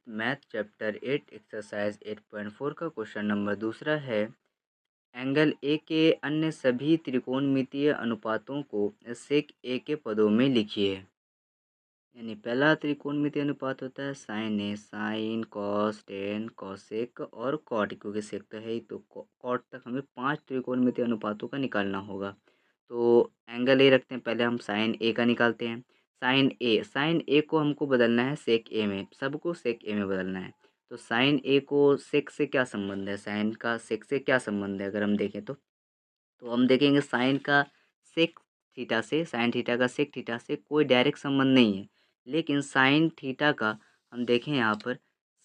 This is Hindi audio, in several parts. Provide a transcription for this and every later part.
मैथ चैप्टर 8 एक्सरसाइज 8.4 का क्वेश्चन नंबर दूसरा है। एंगल ए के अन्य सभी त्रिकोणमितीय अनुपातों को सेक ए के पदों में लिखिए। यानी पहला त्रिकोणमितीय अनुपात होता है साइन ए, साइन कॉस टेन कॉसेक और कॉट, क्योंकि सेक तो है ही तो कॉट तक हमें 5 त्रिकोणमितीय अनुपातों का निकालना होगा। तो एंगल ए रखते हैं, पहले हम साइन ए का निकालते हैं। साइन ए को हमको बदलना है सेक ए में, सबको सेक ए में बदलना है। तो साइन ए को सेक से क्या संबंध है, साइन का सेक से क्या संबंध है, अगर हम देखें तो हम देखेंगे साइन का सेक थीटा से, साइन थीटा का सेक थीटा से कोई डायरेक्ट संबंध नहीं है। लेकिन साइन थीटा का हम देखें यहाँ पर,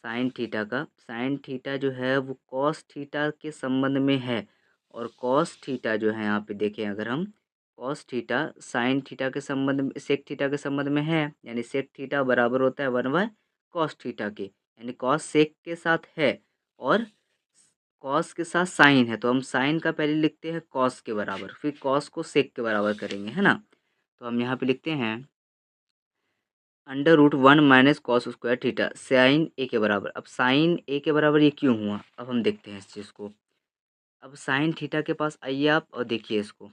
साइन थीटा जो है वो कॉस थीटा के संबंध में है। और कॉस थीटा जो है यहाँ पे देखें, अगर हम कॉस थीटा साइन थीटा के संबंध में, सेक थीटा के संबंध में है, यानी सेक थीटा बराबर होता है 1/cos थीटा के, यानी कॉस सेक के साथ है और कॉस के साथ साइन है। तो हम साइन का पहले लिखते हैं कॉस के बराबर, फिर कॉस को सेक के बराबर करेंगे, है ना। तो हम यहाँ पे लिखते हैं √1 - cos स्क्वायर थीटा साइन ए के बराबर। अब साइन ए के बराबर ये क्यों हुआ, अब हम देखते हैं इस चीज़ को। अब साइन थीटा के पास आइए आप और देखिए इसको।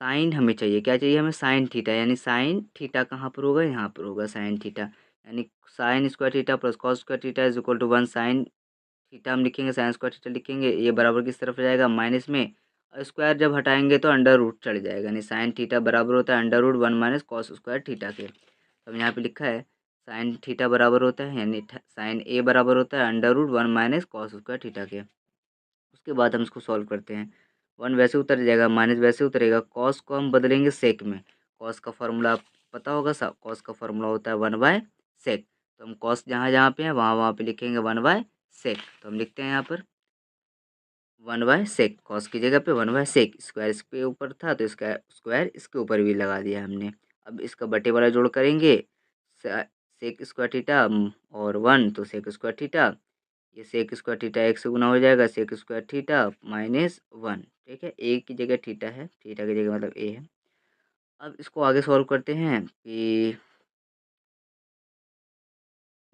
साइन हमें चाहिए, क्या चाहिए हमें, साइन थीटा, यानी साइन थीटा कहाँ पर होगा, यहाँ पर होगा साइन थीटा। यानी sine square theta plus cos square theta is equal to 1 sine theta हम लिखेंगे, साइन स्क्वायर थीटा लिखेंगे, ये बराबर किस तरफ जाएगा, माइनस में। और स्क्वायर जब हटाएंगे तो अंडर रूट चढ़ जाएगा, यानी साइन थीटा बराबर होता है √1 - cos स्क्वायर थीटा के। तो हम यहाँ पे लिखा है साइन थीटा बराबर होता है, यानी साइन ए बराबर होता है √1 - cos स्क्वायर थीटा के। उसके बाद हम इसको सॉल्व करते हैं, 1 वैसे उतर जाएगा, माइनस वैसे उतरेगा, कॉस को हम बदलेंगे सेक में। कॉस का फॉर्मूला पता होगा सब, कॉस का फॉर्मूला होता है 1/sec। तो हम कॉस जहाँ जहाँ पे है वहाँ वहाँ पे लिखेंगे 1/sec। तो हम लिखते हैं यहाँ पर 1/sec, कॉस की जगह पे 1/sec, स्क्वायर इसके ऊपर था तो इसका स्क्वायर इसके ऊपर भी लगा दिया हमने। अब इसका बटे वाला जोड़ करेंगे, सेक स्क्वायर थीटा और 1 तो सेक स्क्वायर थीटा, ये सेक स्क्वायर थीटा 1 से गुना हो जाएगा, सेक स्क्वायर थीटा -1, ठीक है। ए की जगह थीटा है, थीटा की जगह मतलब ए है। अब इसको आगे सॉल्व करते हैं कि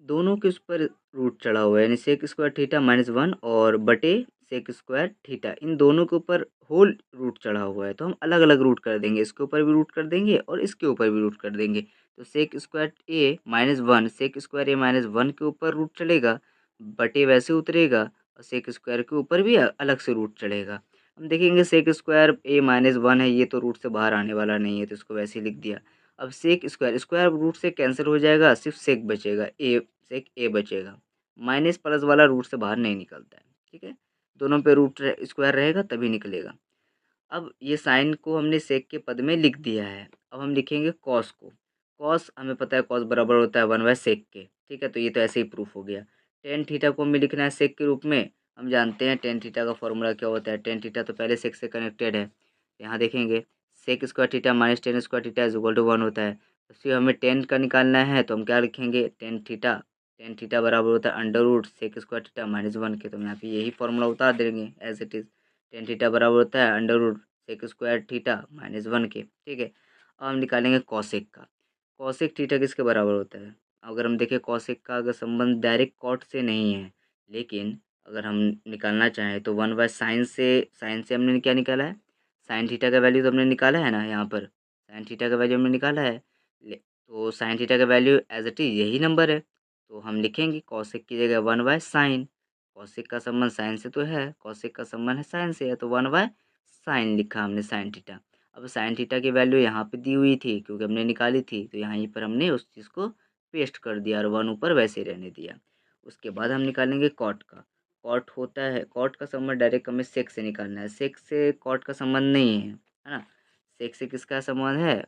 दोनों के उस पर रूट चढ़ा हुआ है, यानी सेक स्क्वायर थीटा -1 और बटे सेक स्क्वायर थीटा, इन दोनों के ऊपर होल रूट चढ़ा हुआ है। तो हम अलग अलग रूट कर देंगे, इसके ऊपर भी रूट कर देंगे और इसके ऊपर भी रूट कर देंगे। तो सेक स्क्वायर ए -1, सेक स्क्वायर ए -1 के ऊपर रूट चढ़ेगा, बटे वैसे उतरेगा और सेक स्क्वायर के ऊपर भी अलग से रूट चढ़ेगा। हम देखेंगे सेक स्क्वायर ए -1 है, ये तो रूट से बाहर आने वाला नहीं है, तो इसको वैसे ही लिख दिया। अब सेक स्क्वायर, स्क्वायर रूट से कैंसिल हो जाएगा, सिर्फ सेक बचेगा, सेक ए बचेगा। माइनस प्लस वाला रूट से बाहर नहीं निकलता है, ठीक है। दोनों पे रूट स्क्वायर रहेगा तभी निकलेगा। अब ये साइन को हमने सेक के पद में लिख दिया है। अब हम लिखेंगे कॉस को। कॉस हमें पता है कॉस बराबर होता है 1/sec के, ठीक है। तो ये तो ऐसे ही प्रूफ हो गया। टेन थीटा को हमें लिखना है सेक के रूप में। हम जानते हैं टेन थीटा का फॉर्मूला क्या होता है, टेन थीटा तो पहले सेक से कनेक्टेड है। यहाँ देखेंगे sec square theta minus tan square theta is equal to 1 होता है। उससे हमें टेन का निकालना है, तो हम क्या लिखेंगे, टेन थीटा बराबर होता है √सेक स्क्वायर थीटा -1 के। तो हम यहाँ पे यही फॉर्मूला उतार देंगे as it is. Tan theta बराबर होता है √सेक स्क्वायर थीटा -1 के, ठीक है। अब हम निकालेंगे कॉसेक का। कॉसेक थीटा किसके बराबर होता है, अगर हम देखें कॉसेक का अगर संबंध डायरेक्ट कॉट से नहीं है, लेकिन अगर हम निकालना चाहें तो 1/sin से, साइन से हमने क्या निकाला है, साइन थीटा का वैल्यू तो हमने निकाला है ना, यहाँ पर साइन थीटा का वैल्यू हमने निकाला है। तो साइन थीटा का वैल्यू एज इट इज़ यही नंबर है, तो हम लिखेंगे कॉसेक की जगह 1/sin। कॉसेक का संबंध साइन से तो है, कॉसेक का संबंध है साइन से है, तो 1/sin लिखा हमने साइन थीटा। अब साइन थीटा की वैल्यू यहाँ पे दी हुई थी क्योंकि हमने निकाली थी, तो यहाँ पर हमने उस चीज़ को पेस्ट कर दिया और 1 ऊपर वैसे ही रहने दिया। उसके बाद हम निकालेंगे कॉट का। कॉट होता है, कॉट का संबंध डायरेक्ट हमें सेक से निकालना है, सेक से कॉट का संबंध नहीं है ना। सेक से किसका संबंध है,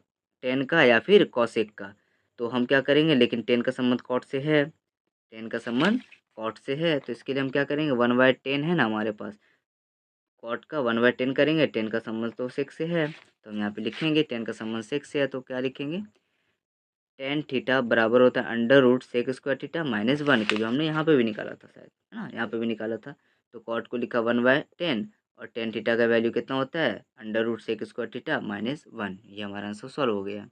टेन का या फिर कॉसेक का। तो हम क्या करेंगे, लेकिन टेन का संबंध कॉट से है, टेन का संबंध कॉट से है, तो इसके लिए हम क्या करेंगे, 1/10 है ना हमारे पास, कॉट का 1/10 करेंगे, टेन का संबंध तो सेक से है, तो हम यहाँ पे लिखेंगे टेन का संबंध सेक से है, तो क्या लिखेंगे, टेन थीटा बराबर होता है √सेक स्क्वायर थीटा -1 के, जो हमने यहाँ पे भी निकाला था शायद, है ना, यहाँ पे भी निकाला था। तो कॉट को लिखा 1/10 और टेन थीटा का वैल्यू कितना होता है √सेक स्क्वायर थीटा -1। ये हमारा आंसर सॉल्व हो गया।